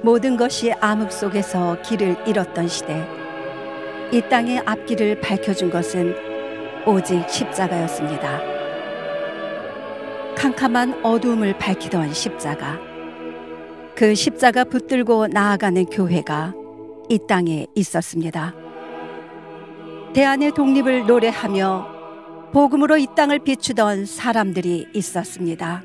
모든 것이 암흑 속에서 길을 잃었던 시대, 이 땅의 앞길을 밝혀준 것은 오직 십자가였습니다. 캄캄한 어두움을 밝히던 십자가, 그 십자가 붙들고 나아가는 교회가 이 땅에 있었습니다. 대안의 독립을 노래하며 복음으로 이 땅을 비추던 사람들이 있었습니다.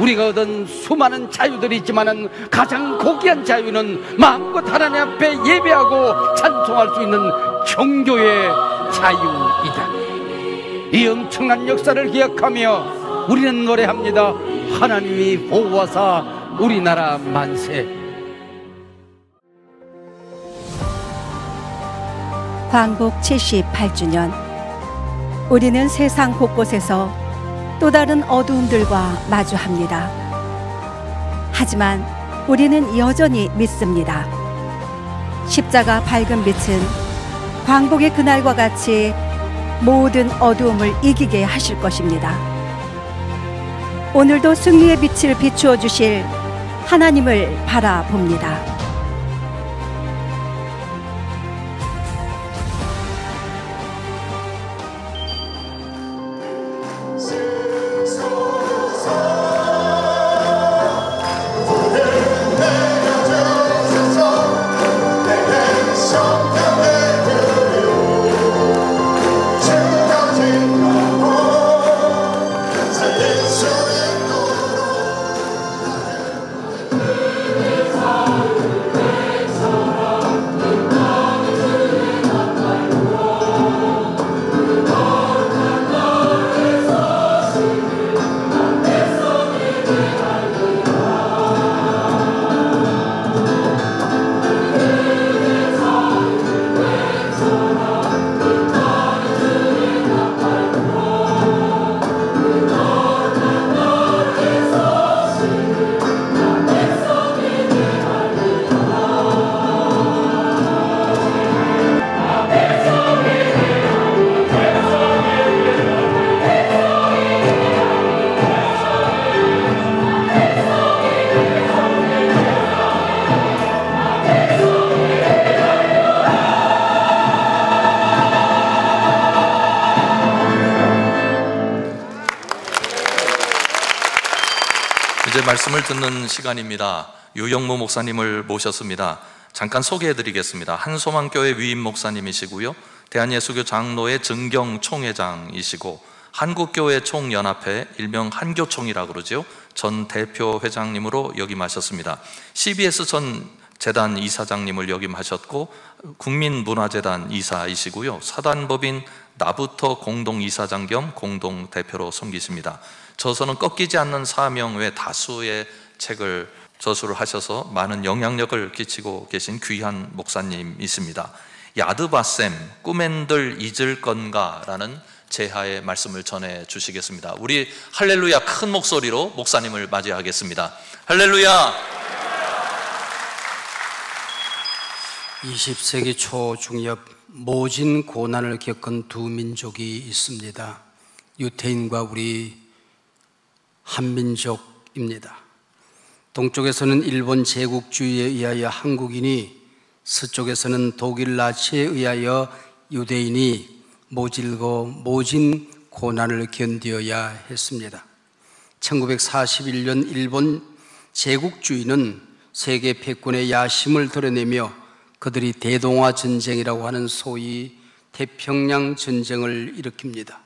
우리가 얻은 수많은 자유들이 있지만은 가장 고귀한 자유는 마음껏 하나님 앞에 예배하고 찬송할 수 있는 종교의 자유이다. 이 엄청난 역사를 기억하며 우리는 노래합니다. 하나님이 보호하사 우리나라 만세. 광복 78주년, 우리는 세상 곳곳에서 또 다른 어두움들과 마주합니다. 하지만 우리는 여전히 믿습니다. 십자가 밝은 빛은 광복의 그날과 같이 모든 어두움을 이기게 하실 것입니다. 오늘도 승리의 빛을 비추어 주실 하나님을 바라봅니다. 이제 말씀을 듣는 시간입니다. 유영모 목사님을 모셨습니다. 잠깐 소개해드리겠습니다. 한소망교회 위임 목사님이시고요, 대한예수교 장로회 증경 총회장이시고 한국교회 총연합회 일명 한교총이라고 그러죠, 전 대표 회장님으로 역임하셨습니다. CBS 전 재단 이사장님을 역임하셨고 국민문화재단 이사이시고요, 사단법인 나부터 공동이사장 겸 공동대표로 섬기십니다. 저서는 꺾이지 않는 사명 외 다수의 책을 저수를 하셔서 많은 영향력을 끼치고 계신 귀한 목사님이십니다. 야드바셈, 꿈엔들 잊을 건가 라는 제하의 말씀을 전해 주시겠습니다. 우리 할렐루야 큰 목소리로 목사님을 맞이하겠습니다. 할렐루야. 20세기 초 중엽 모진 고난을 겪은 두 민족이 있습니다. 유태인과 우리 한민족입니다. 동쪽에서는 일본 제국주의에 의하여 한국인이, 서쪽에서는 독일 나치에 의하여 유대인이 모질고 모진 고난을 견뎌야 했습니다. 1941년 일본 제국주의는 세계 패권의 야심을 드러내며 그들이 대동아 전쟁이라고 하는 소위 태평양 전쟁을 일으킵니다.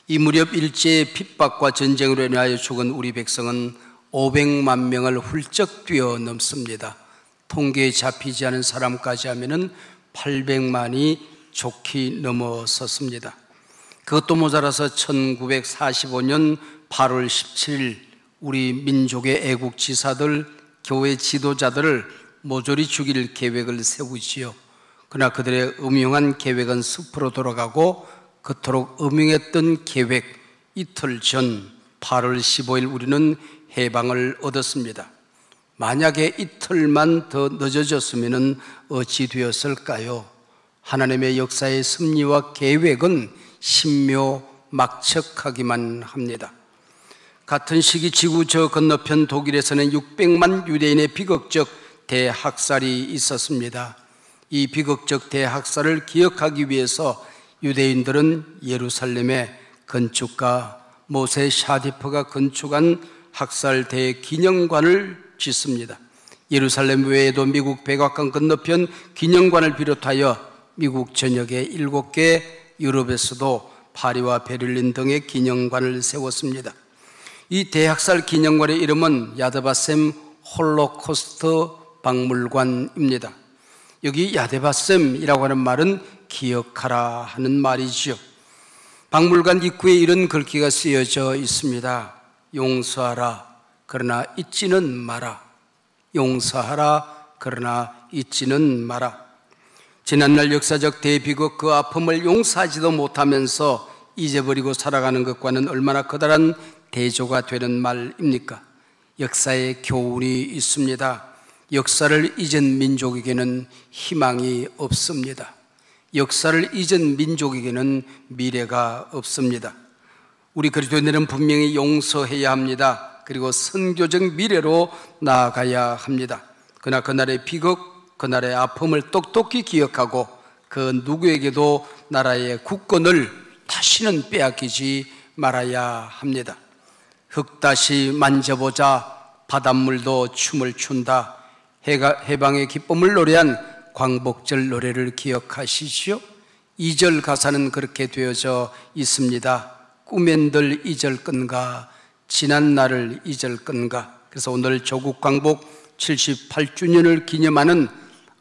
이 무렵 일제의 핍박과 전쟁으로 인하여 죽은 우리 백성은 500만 명을 훌쩍 뛰어넘습니다. 통계에 잡히지 않은 사람까지 하면은 800만이 좋게 넘어섰습니다. 그것도 모자라서 1945년 8월 17일 우리 민족의 애국지사들, 교회 지도자들을 모조리 죽일 계획을 세우지요. 그러나 그들의 음흉한 계획은 숲으로 돌아가고 그토록 음흉했던 계획 이틀 전 8월 15일 우리는 해방을 얻었습니다. 만약에 이틀만 더 늦어졌으면 어찌 되었을까요? 하나님의 역사의 섭리와 계획은 신묘막측하기만 합니다. 같은 시기 지구 저 건너편 독일에서는 600만 유대인의 비극적 대학살이 있었습니다. 이 비극적 대학살을 기억하기 위해서 유대인들은 예루살렘에 건축가 모세 샤디프가 건축한 학살 대기념관을 짓습니다. 예루살렘 외에도 미국 백악관 건너편 기념관을 비롯하여 미국 전역에 7개, 유럽에서도 파리와 베를린 등의 기념관을 세웠습니다. 이 대학살 기념관의 이름은 야드바셈 홀로코스트 박물관입니다. 여기 야드바셈이라고 하는 말은 기억하라 하는 말이지요. 박물관 입구에 이런 글귀가 쓰여져 있습니다. 용서하라, 그러나 잊지는 마라. 용서하라, 그러나 잊지는 마라. 지난날 역사적 대비극 그 아픔을 용서하지도 못하면서 잊어버리고 살아가는 것과는 얼마나 커다란 대조가 되는 말입니까? 역사에 교훈이 있습니다. 역사를 잊은 민족에게는 희망이 없습니다. 역사를 잊은 민족에게는 미래가 없습니다. 우리 그리스도인들은 분명히 용서해야 합니다. 그리고 선교적 미래로 나아가야 합니다. 그러나 그날의 비극, 그날의 아픔을 똑똑히 기억하고 그 누구에게도 나라의 국권을 다시는 빼앗기지 말아야 합니다. 흙 다시 만져보자, 바닷물도 춤을 춘다. 해방의 기쁨을 노래한 광복절 노래를 기억하시지요? 2절 가사는 그렇게 되어져 있습니다. 꿈엔들 잊을 건가, 지난 날을 잊을 건가. 그래서 오늘 조국 광복 78주년을 기념하는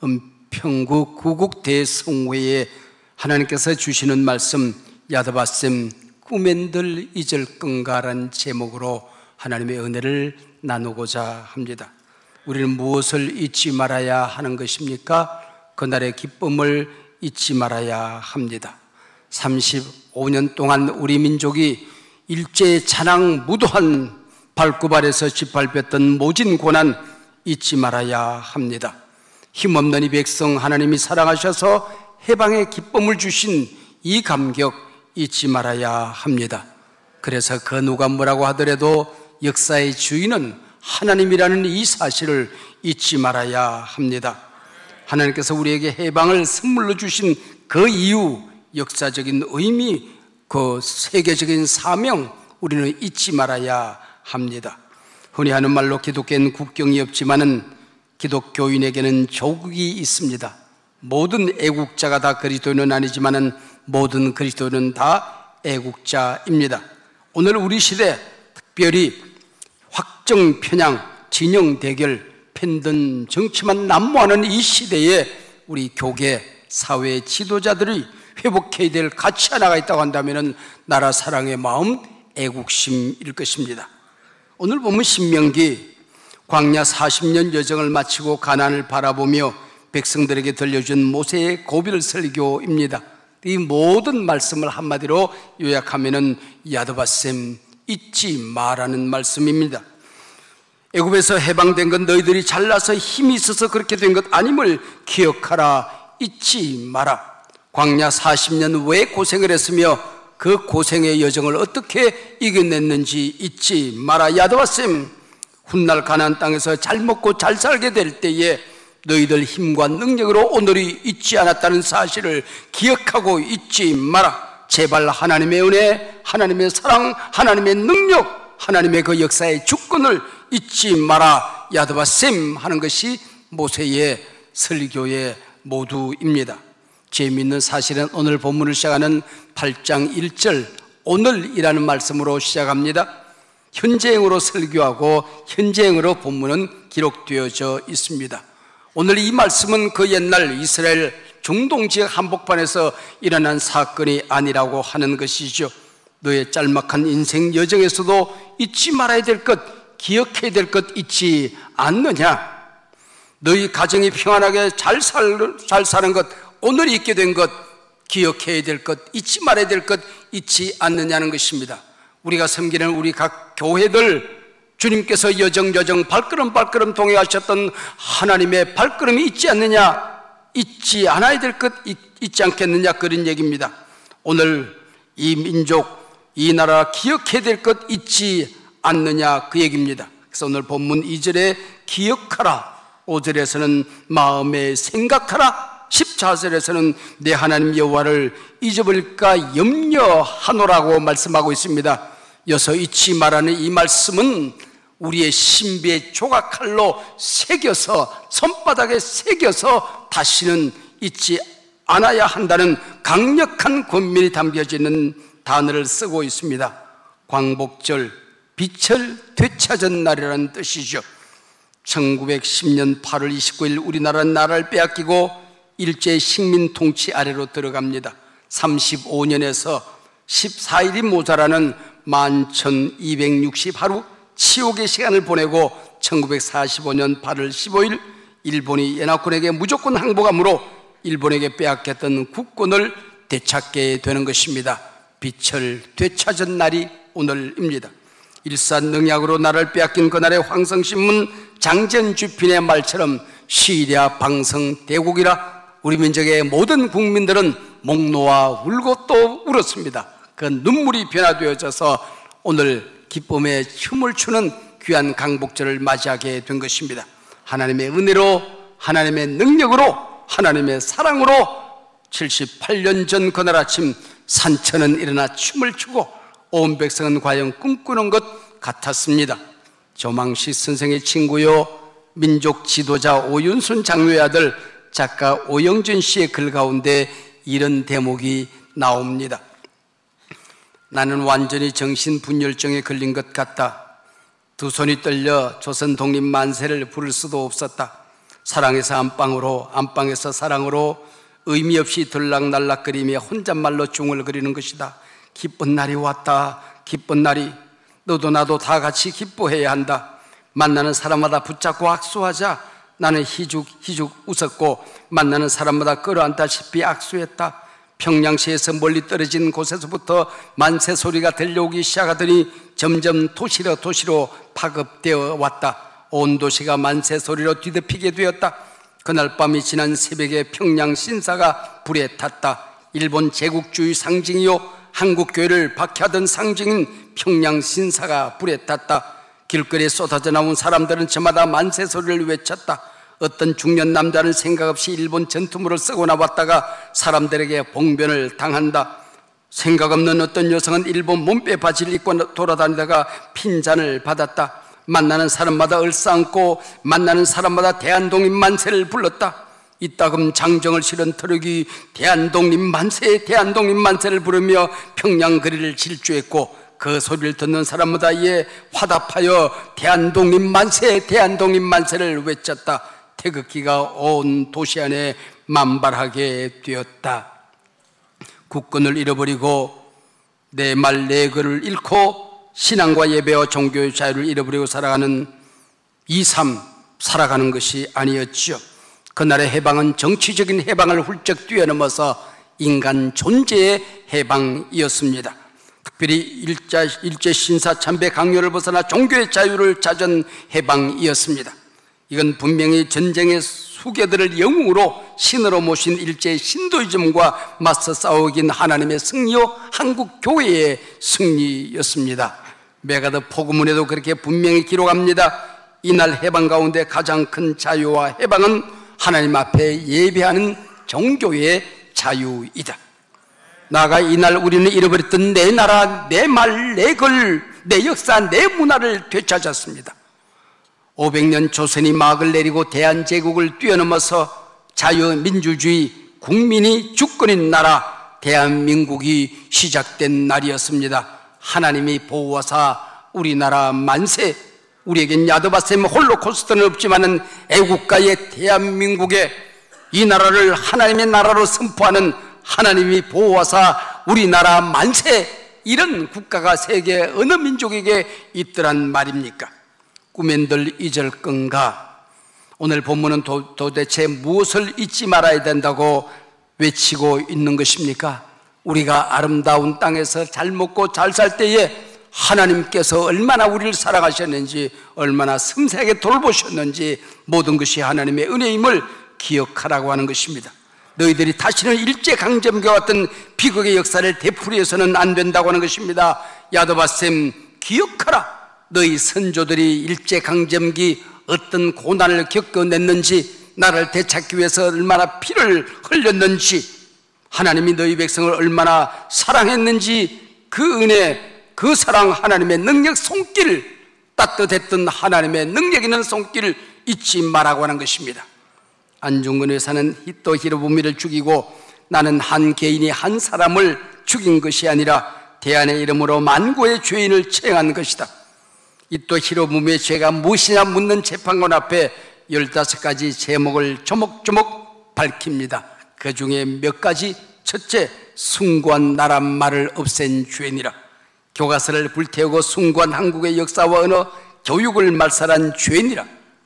은평구 구국 대성회에 하나님께서 주시는 말씀, 야드바셈 꿈엔들 잊을 건가라는 제목으로 하나님의 은혜를 나누고자 합니다. 우리는 무엇을 잊지 말아야 하는 것입니까? 그날의 기쁨을 잊지 말아야 합니다. 35년 동안 우리 민족이 일제의 잔악 무도한 발구발에서 짓밟혔던 모진 고난 잊지 말아야 합니다. 힘없는 이 백성 하나님이 사랑하셔서 해방의 기쁨을 주신 이 감격 잊지 말아야 합니다. 그래서 그 누가 뭐라고 하더라도 역사의 주인은 하나님이라는 이 사실을 잊지 말아야 합니다. 하나님께서 우리에게 해방을 선물로 주신 그 이유, 역사적인 의미, 그 세계적인 사명 우리는 잊지 말아야 합니다. 흔히 하는 말로 기독교는 국경이 없지만은 기독교인에게는 조국이 있습니다. 모든 애국자가 다 그리스도인은 아니지만은 모든 그리스도인은 다 애국자입니다. 오늘 우리 시대 특별히 확정 편향, 진영 대결, 편든 정치만 난무하는 이 시대에 우리 교계, 사회 지도자들이 회복해야 될 가치 하나가 있다고 한다면 나라 사랑의 마음, 애국심일 것입니다. 오늘 보면 신명기 광야 40년 여정을 마치고 가나안을 바라보며 백성들에게 들려준 모세의 고별 설교입니다. 이 모든 말씀을 한마디로 요약하면 야드바셈 잊지 마라는 말씀입니다. 애굽에서 해방된 건 너희들이 잘나서 힘이 있어서 그렇게 된 것 아님을 기억하라, 잊지 마라. 광야 40년 왜 고생을 했으며 그 고생의 여정을 어떻게 이겨냈는지 잊지 마라. 야드바셈, 훗날 가나안 땅에서 잘 먹고 잘 살게 될 때에 너희들 힘과 능력으로 오늘이 있지 않았다는 사실을 기억하고 잊지 마라. 제발 하나님의 은혜, 하나님의 사랑, 하나님의 능력, 하나님의 그 역사의 주권을 잊지 마라. 야드바셈 하는 것이 모세의 설교의 모두입니다. 재미있는 사실은 오늘 본문을 시작하는 8장 1절 오늘이라는 말씀으로 시작합니다. 현재형으로 설교하고 현재형으로 본문은 기록되어져 있습니다. 오늘 이 말씀은 그 옛날 이스라엘 중동 지역 한복판에서 일어난 사건이 아니라고 하는 것이죠. 너의 짤막한 인생 여정에서도 잊지 말아야 될 것, 기억해야 될 것 잊지 않느냐? 너희 가정이 평안하게 잘 사는 것, 오늘 있게 된 것, 기억해야 될 것, 잊지 말아야 될 것 잊지 않느냐는 것입니다. 우리가 섬기는 우리 각 교회들, 주님께서 여정 발걸음 동행하셨던 하나님의 발걸음이 있지 않느냐, 잊지 않아야 될 것 잊지 않겠느냐, 그런 얘기입니다. 오늘 이 민족, 이 나라 기억해야 될 것 잊지 않느냐, 그 얘기입니다. 그래서 오늘 본문 2절에 기억하라, 5절에서는 마음에 생각하라, 14절에서는 내 하나님 여호와를 잊어버릴까 염려하노라고 말씀하고 있습니다. 여서 잊지 말라는 이 말씀은 우리의 신비의 조각칼로 새겨서, 손바닥에 새겨서 다시는 잊지 않아야 한다는 강력한 권면이 담겨져 있는 단어를 쓰고 있습니다. 광복절, 빛을 되찾은 날이라는 뜻이죠. 1910년 8월 29일 우리나라는 나라를 빼앗기고 일제 식민 통치 아래로 들어갑니다. 35년에서 14일이 모자라는 11,260하루 치욕의 시간을 보내고 1945년 8월 15일 일본이 연합군에게 무조건 항복함으로 일본에게 빼앗겼던 국권을 되찾게 되는 것입니다. 빛을 되찾은 날이 오늘입니다. 일산능약으로 나라를 빼앗긴 그날의 황성신문 장전주필의 말처럼 시리아 방성 대국이라 우리 민족의 모든 국민들은 목 놓아 울고 또 울었습니다. 그 눈물이 변화되어져서 오늘 기쁨의 춤을 추는 귀한 강복절을 맞이하게 된 것입니다. 하나님의 은혜로, 하나님의 능력으로, 하나님의 사랑으로 78년 전 그날 아침 산천은 일어나 춤을 추고 온 백성은 과연 꿈꾸는 것 같았습니다. 조망식 선생의 친구요, 민족 지도자 오윤순 장로의 아들 작가 오영준 씨의 글 가운데 이런 대목이 나옵니다. 나는 완전히 정신분열증에 걸린 것 같다. 두 손이 떨려 조선 독립 만세를 부를 수도 없었다. 사랑에서 안방으로, 안방에서 사랑으로 의미 없이 들락날락거리며 혼잣말로 중얼거리는 것이다. 기쁜 날이 왔다. 기쁜 날이. 너도 나도 다 같이 기뻐해야 한다. 만나는 사람마다 붙잡고 악수하자. 나는 희죽 웃었고 만나는 사람마다 끌어안다시피 악수했다. 평양시에서 멀리 떨어진 곳에서부터 만세 소리가 들려오기 시작하더니 점점 도시로 파급되어 왔다. 온 도시가 만세 소리로 뒤덮이게 되었다. 그날 밤이 지난 새벽에 평양 신사가 불에 탔다. 일본 제국주의 상징이요 한국교회를 박해하던 상징인 평양 신사가 불에 탔다. 길거리에 쏟아져 나온 사람들은 저마다 만세 소리를 외쳤다. 어떤 중년 남자는 생각 없이 일본 전투물을 쓰고 나왔다가 사람들에게 봉변을 당한다. 생각 없는 어떤 여성은 일본 몸빼 바지를 입고 돌아다니다가 핀잔을 받았다. 만나는 사람마다 얼싸안고 만나는 사람마다 대한독립 만세를 불렀다. 이따금 장정을 실은 트럭이 대한독립 만세를 부르며 평양 거리를 질주했고 그 소리를 듣는 사람마다 이에 화답하여 대한독립 만세를 외쳤다. 태극기가 온 도시 안에 만발하게 되었다. 국권을 잃어버리고 내 말 내 글을 잃고 신앙과 예배와 종교의 자유를 잃어버리고 살아가는 이 삶 살아가는 것이 아니었죠. 그날의 해방은 정치적인 해방을 훌쩍 뛰어넘어서 인간 존재의 해방이었습니다. 특별히 일제 신사 참배 강요를 벗어나 종교의 자유를 찾은 해방이었습니다. 이건 분명히 전쟁의 수괴들을 영웅으로 신으로 모신 일제 신도이즘과 맞서 싸우긴 하나님의 승리요 한국 교회의 승리였습니다. 메가더 포구문에도 그렇게 분명히 기록합니다. 이날 해방 가운데 가장 큰 자유와 해방은 하나님 앞에 예배하는 종교의 자유이다. 나아가 이날 우리는 잃어버렸던 내 나라, 내 말, 내 글, 내 역사, 내 문화를 되찾았습니다. 500년 조선이 막을 내리고 대한제국을 뛰어넘어서 자유민주주의 국민이 주권인 나라 대한민국이 시작된 날이었습니다. 하나님이 보호하사 우리나라 만세. 우리에겐 야드바셈 홀로코스트는 없지만은 애국가의 대한민국에 이 나라를 하나님의 나라로 선포하는 하나님이 보호하사 우리나라 만세. 이런 국가가 세계 어느 민족에게 있더란 말입니까? 꿈엔들 잊을 건가? 오늘 본문은 도대체 무엇을 잊지 말아야 된다고 외치고 있는 것입니까? 우리가 아름다운 땅에서 잘 먹고 잘 살 때에 하나님께서 얼마나 우리를 사랑하셨는지, 얼마나 섬세하게 돌보셨는지, 모든 것이 하나님의 은혜임을 기억하라고 하는 것입니다. 너희들이 다시는 일제강점기와 같은 비극의 역사를 되풀이해서는 안 된다고 하는 것입니다. 야드바셈, 기억하라. 너희 선조들이 일제강점기 어떤 고난을 겪어냈는지, 나를 되찾기 위해서 얼마나 피를 흘렸는지, 하나님이 너희 백성을 얼마나 사랑했는지, 그 은혜, 그 사랑, 하나님의 능력 손길, 따뜻했던 하나님의 능력 있는 손길을 잊지 말라고 하는 것입니다. 안중근 의사는 히토 히로부미를 죽이고 나는 한 개인이 한 사람을 죽인 것이 아니라 대안의 이름으로 만고의 죄인을 처형한 것이다. 히토 히로부미의 죄가 무엇이냐 묻는 재판관 앞에 15가지 제목을 조목조목 밝힙니다. 그 중에 몇 가지. 첫째, 숭고한 나라 말을 없앤 죄니라. 교과서를 불태우고 숭고한 한국의 역사와 언어, 교육을 말살한 죄니라.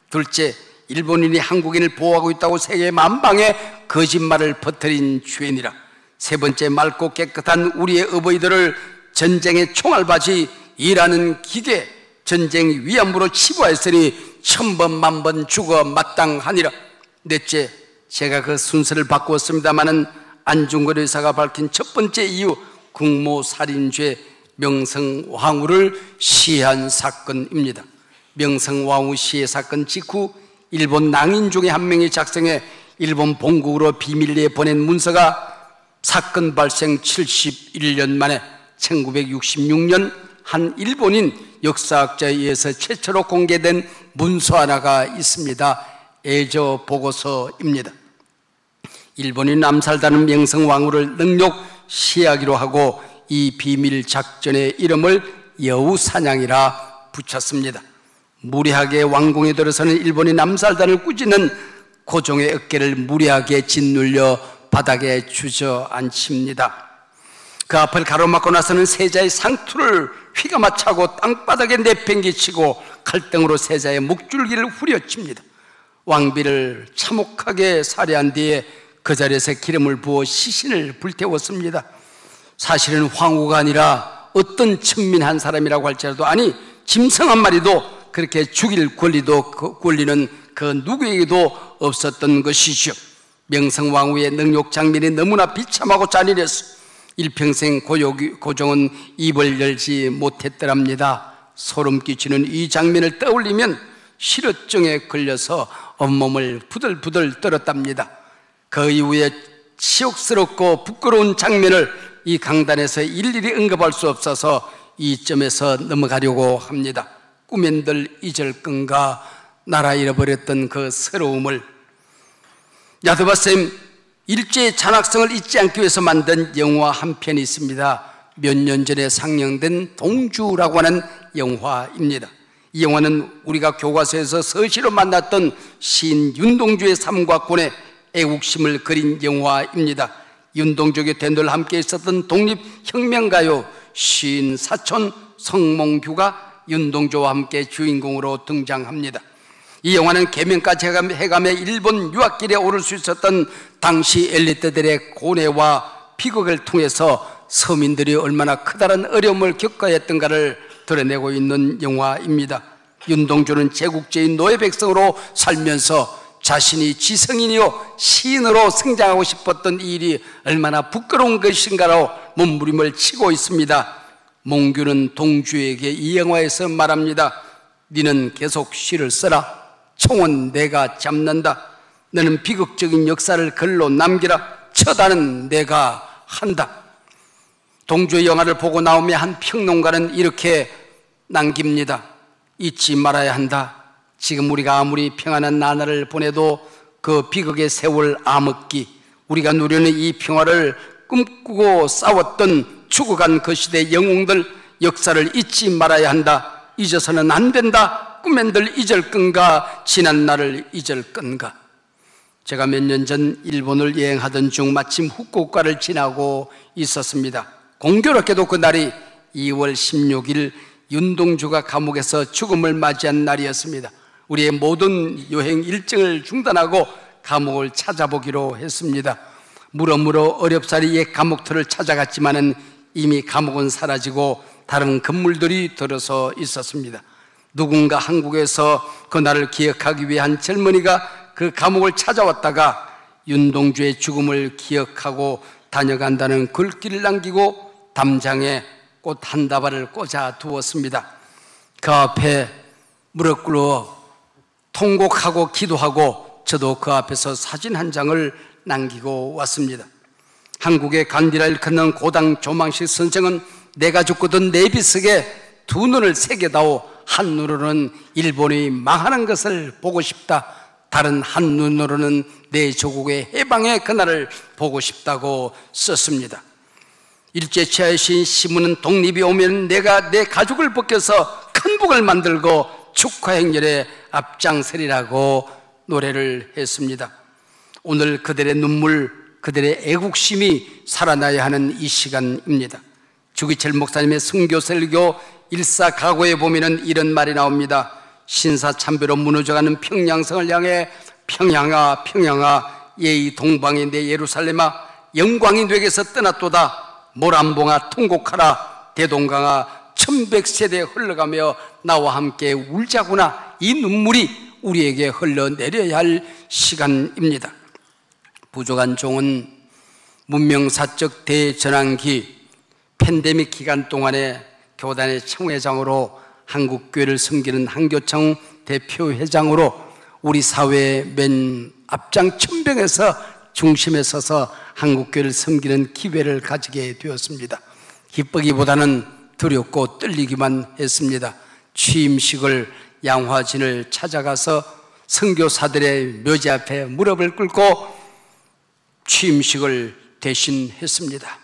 둘째, 일본인이 한국인을 보호하고 있다고 세계 만방에 거짓말을 퍼뜨린 죄니라. 세 번째, 맑고 깨끗한 우리의 어버이들을 전쟁의 총알바지 일하는 기계, 전쟁 위안부로 치부하였으니 천번 만번 죽어 마땅하니라. 넷째, 제가 그 순서를 바꾸었습니다마는 안중근 의사가 밝힌 첫 번째 이유, 국모살인죄, 명성황후를 시해한 사건입니다. 명성황후 시해 사건 직후 일본 낭인 중에 한 명이 작성해 일본 본국으로 비밀리에 보낸 문서가 사건 발생 71년 만에 1966년 한 일본인 역사학자에 의해서 최초로 공개된 문서 하나가 있습니다. 애저 보고서입니다. 일본인 암살단은 명성황후를 능욕 시하기로 하고 이 비밀 작전의 이름을 여우사냥이라 붙였습니다. 무례하게 왕궁에 들어서는 일본인 암살단을 꾸짖는 고종의 어깨를 무례하게 짓눌려 바닥에 주저앉힙니다. 그 앞을 가로막고 나서는 세자의 상투를 휘감아차고 땅바닥에 내팽개치고 칼등으로 세자의 목줄기를 후려칩니다. 왕비를 참혹하게 살해한 뒤에 그 자리에서 기름을 부어 시신을 불태웠습니다. 사실은 황후가 아니라 어떤 천민 한 사람이라고 할지라도, 아니 짐승 한 마리도 그렇게 죽일 권리는 그 누구에게도 없었던 것이죠. 명성황후의 능욕 장면이 너무나 비참하고 잔인해서 일평생 고종은 입을 열지 못했더랍니다. 소름 끼치는 이 장면을 떠올리면 실어증에 걸려서 온몸을 부들부들 떨었답니다. 그 이후에 치욕스럽고 부끄러운 장면을 이 강단에서 일일이 언급할 수 없어서 이 점에서 넘어가려고 합니다. 꿈엔들 잊을 건가? 나라 잃어버렸던 그 서러움을. 야드바셈, 일제의 잔악성을 잊지 않기 위해서 만든 영화 한 편이 있습니다. 몇 년 전에 상영된 동주라고 하는 영화입니다. 이 영화는 우리가 교과서에서 서시로 만났던 시인 윤동주의 삶과 권의 애국심을 그린 영화입니다. 윤동주의 밴드와 함께 있었던 독립혁명가요 시인 사촌 성몽규가 윤동주와 함께 주인공으로 등장합니다. 이 영화는 계명까지 해감해 일본 유학길에 오를 수 있었던 당시 엘리트들의 고뇌와 비극을 통해서 서민들이 얼마나 커다란 어려움을 겪어야 했던가를 드러내고 있는 영화입니다. 윤동주는 제국주의 노예 백성으로 살면서 자신이 지성인이요 시인으로 성장하고 싶었던 이 일이 얼마나 부끄러운 것인가로 몸부림을 치고 있습니다. 몽규는 동주에게 이 영화에서 말합니다. 너는 계속 시를 써라. 총은 내가 잡는다. 너는 비극적인 역사를 글로 남기라. 처단은 내가 한다. 동주의 영화를 보고 나오며 한 평론가는 이렇게 남깁니다. 잊지 말아야 한다. 지금 우리가 아무리 평안한 나날을 보내도 그 비극의 세월 암흑기, 우리가 누리는 이 평화를 꿈꾸고 싸웠던 죽어간 그 시대의 영웅들 역사를 잊지 말아야 한다. 잊어서는 안 된다. 꿈엔들 잊을 건가 지난 날을 잊을 건가. 제가 몇 년 전 일본을 여행하던 중 마침 후쿠오카를 지나고 있었습니다. 공교롭게도 그날이 2월 16일 윤동주가 감옥에서 죽음을 맞이한 날이었습니다. 우리의 모든 여행 일정을 중단하고 감옥을 찾아보기로 했습니다. 물어물어 어렵사리 옛 감옥터를 찾아갔지만은 이미 감옥은 사라지고 다른 건물들이 들어서 있었습니다. 누군가 한국에서 그날을 기억하기 위한 젊은이가 그 감옥을 찾아왔다가 윤동주의 죽음을 기억하고 다녀간다는 글귀를 남기고 담장에 꽃 한 다발을 꽂아 두었습니다. 그 앞에 무릎 꿇어 통곡하고 기도하고 저도 그 앞에서 사진 한 장을 남기고 왔습니다. 한국의 간디라 일컫는 고당 조망식 선생은 내가 죽거든 내 빗속에 두 눈을 새겨다오. 한 눈으로는 일본이 망하는 것을 보고 싶다. 다른 한 눈으로는 내 조국의 해방의 그날을 보고 싶다고 썼습니다. 일제치하의 시인 시문은 독립이 오면 내가 내 가죽을 벗겨서 큰 북을 만들고 축하행렬에 앞장서리라고 노래를 했습니다. 오늘 그들의 눈물, 그들의 애국심이 살아나야 하는 이 시간입니다. 주기철 목사님의 순교설교 일사가고에 보면 이런 말이 나옵니다. 신사참배로 무너져가는 평양성을 향해 평양아 평양아 예의 동방의 내 예루살렘아 영광이 내게서 떠났도다. 모란봉아 통곡하라. 대동강아 1100세대 흘러가며 나와 함께 울자구나. 이 눈물이 우리에게 흘러내려야 할 시간입니다. 부족한 종은 문명사적 대전환기 팬데믹 기간 동안에 교단의 청회장으로 한국교회를 섬기는 한교청 대표회장으로 우리 사회의 맨 앞장 천병에서 중심에 서서 한국교회를 섬기는 기회를 가지게 되었습니다. 기쁘기보다는 두렵고 떨리기만 했습니다. 취임식을 양화진을 찾아가서 선교사들의 묘지 앞에 무릎을 꿇고 취임식을 대신했습니다.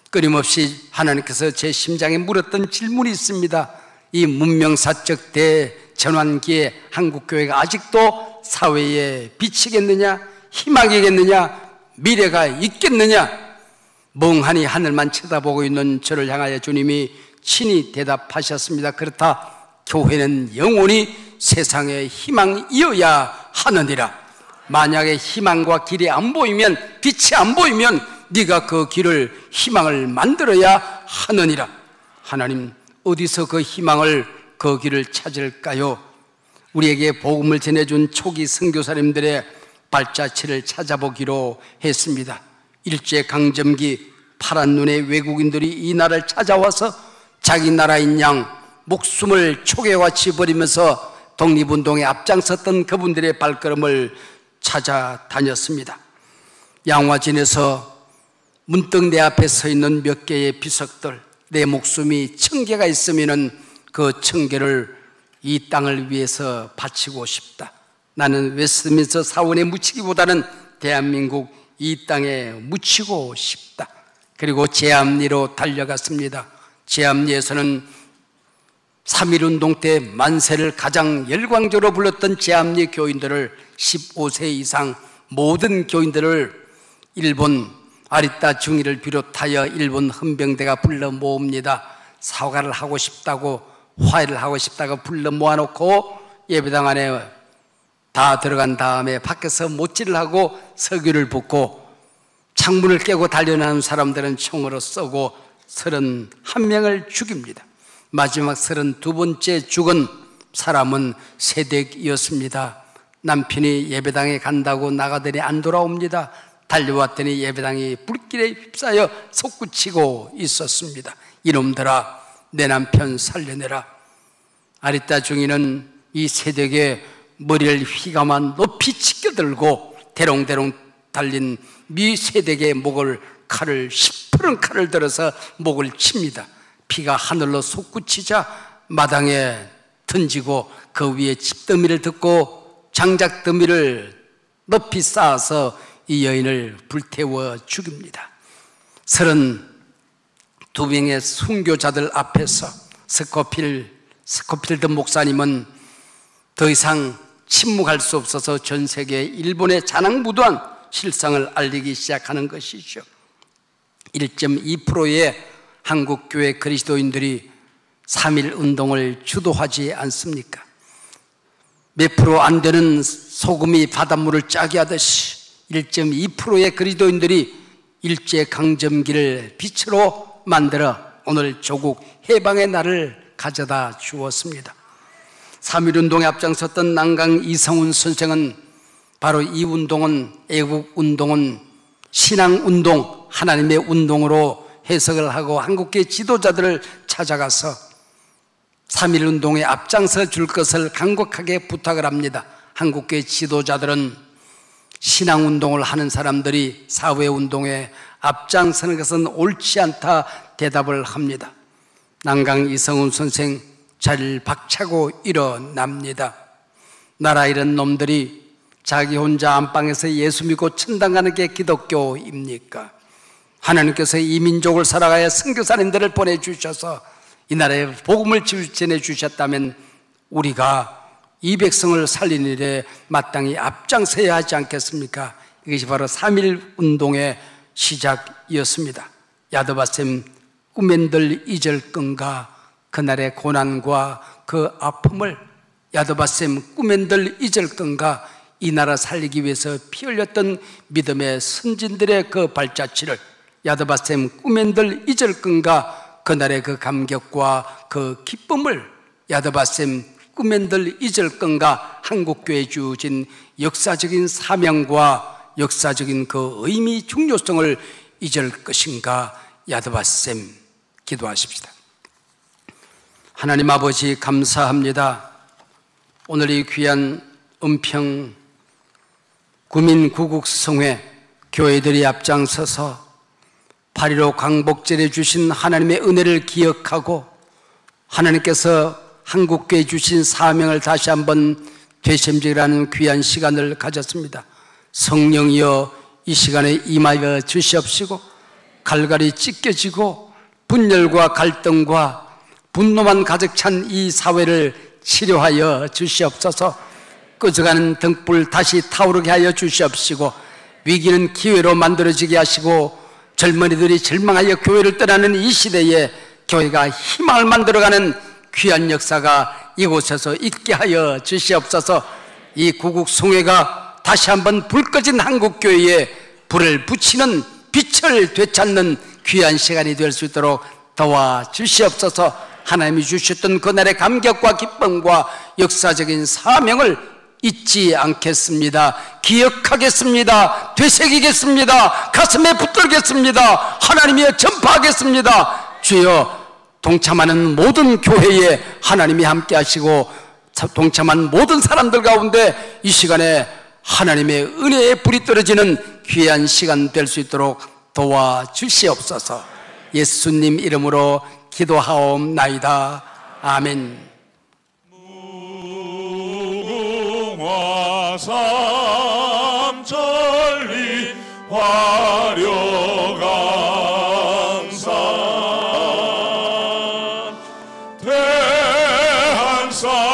끊임없이 하나님께서 제 심장에 물었던 질문이 있습니다. 이 문명사적 대전환기에 한국교회가 아직도 사회에 비치겠느냐, 희망이겠느냐, 미래가 있겠느냐. 멍하니 하늘만 쳐다보고 있는 저를 향하여 주님이 친히 대답하셨습니다. 그렇다. 교회는 영원히 세상의 희망이어야 하느니라. 만약에 희망과 길이 안 보이면, 빛이 안 보이면 네가 그 길을 희망을 만들어야 하느니라. 하나님, 어디서 그 희망을, 그 길을 찾을까요? 우리에게 복음을 전해준 초기 선교사님들의 발자취를 찾아보기로 했습니다. 일제강점기 파란 눈의 외국인들이 이 나라를 찾아와서 자기 나라인 양 목숨을 초계같이 버리면서 독립운동에 앞장섰던 그분들의 발걸음을 찾아다녔습니다. 양화진에서 문득 내 앞에 서 있는 몇 개의 비석들, 내 목숨이 1000개가 있으면 그 1000개를 이 땅을 위해서 바치고 싶다. 나는 웨스트민스터 사원에 묻히기보다는 대한민국 이 땅에 묻히고 싶다. 그리고 제암리로 달려갔습니다. 제암리에서는 3.1운동 때 만세를 가장 열광적으로 불렀던 제암리 교인들을 15세 이상 모든 교인들을 일본 아리따 중위를 비롯하여 일본 헌병대가 불러 모읍니다. 사과를 하고 싶다고, 화해를 하고 싶다고 불러 모아놓고 예배당 안에 다 들어간 다음에 밖에서 못질을 하고 석유를 붓고 창문을 깨고 달려나는 사람들은 총으로 쏘고 31명을 죽입니다. 마지막 32번째 죽은 사람은 세댁이었습니다. 남편이 예배당에 간다고 나가더니 안 돌아옵니다. 달려왔더니 예배당이 불길에 휩싸여 솟구치고 있었습니다. 이놈들아, 내 남편 살려내라. 아리따 중이는 이 새댁의 머리를 휘감아 높이 치켜들고 대롱대롱 달린 미 새댁의 목을 시퍼런 칼을 들어서 목을 칩니다. 피가 하늘로 솟구치자 마당에 던지고 그 위에 집더미를 덮고 장작더미를 높이 쌓아서 이 여인을 불태워 죽입니다. 32명의 순교자들 앞에서 스코필드 목사님은 더 이상 침묵할 수 없어서 전 세계 일본의 자랑무도한 실상을 알리기 시작하는 것이죠. 1.2%의 한국교회 그리스도인들이 3.1 운동을 주도하지 않습니까? 몇 프로 안 되는 소금이 바닷물을 짜게 하듯이 1.2%의 그리스도인들이 일제강점기를 빛으로 만들어 오늘 조국 해방의 날을 가져다 주었습니다. 3.1 운동에 앞장섰던 난강 이성훈 선생은 바로 이 운동은 애국운동은 신앙운동, 하나님의 운동으로 해석을 하고 한국계 지도자들을 찾아가서 3.1 운동에 앞장서 줄 것을 간곡하게 부탁을 합니다. 한국계 지도자들은 신앙운동을 하는 사람들이 사회운동에 앞장서는 것은 옳지 않다 대답을 합니다. 난강 이성훈 선생 자리를 박차고 일어납니다. 나라 잃은 놈들이 자기 혼자 안방에서 예수 믿고 천당 가는 게 기독교입니까? 하나님께서 이 민족을 살아가야 선교사님들을 보내주셔서 이 나라에 복음을 전해주셨다면 우리가 이 백성을 살리는 일에 마땅히 앞장서야 하지 않겠습니까? 이것이 바로 3.1 운동의 시작이었습니다. 야드바셈 꿈엔들 잊을 건가? 그날의 고난과 그 아픔을 야드바셈 꿈엔들 잊을 건가? 이 나라 살리기 위해서 피 흘렸던 믿음의 선진들의 그 발자취를 야드바셈 꿈엔들 잊을 건가? 그날의 그 감격과 그 기쁨을 야드바셈 꿈엔들 잊을 건가? 한국교회에 주어진 역사적인 사명과 역사적인 그 의미 중요성을 잊을 것인가? 야드바셈 기도하십시다. 하나님 아버지 감사합니다. 오늘 이 귀한 은평 구민구국성회 교회들이 앞장서서 8.15 광복절에 주신 하나님의 은혜를 기억하고 하나님께서 한국교회에 주신 사명을 다시 한번 되새김질하는 귀한 시간을 가졌습니다. 성령이여 이 시간에 임하여 주시옵시고 갈갈이 찢겨지고 분열과 갈등과 분노만 가득 찬 이 사회를 치료하여 주시옵소서. 꺼져가는 등불 다시 타오르게 하여 주시옵시고 위기는 기회로 만들어지게 하시고 젊은이들이 절망하여 교회를 떠나는 이 시대에 교회가 희망을 만들어가는 귀한 역사가 이곳에서 있게 하여 주시옵소서. 이 구국송회가 다시 한번 불 꺼진 한국교회에 불을 붙이는 빛을 되찾는 귀한 시간이 될 수 있도록 도와주시옵소서. 하나님이 주셨던 그날의 감격과 기쁨과 역사적인 사명을 잊지 않겠습니다. 기억하겠습니다. 되새기겠습니다. 가슴에 붙들겠습니다. 하나님이여 전파하겠습니다. 주여 동참하는 모든 교회에 하나님이 함께 하시고 동참한 모든 사람들 가운데 이 시간에 하나님의 은혜의 불이 떨어지는 귀한 시간 될 수 있도록 도와주시옵소서. 예수님 이름으로 기도하옵나이다. 아멘. 무궁화 삼천리 화려강산 대한산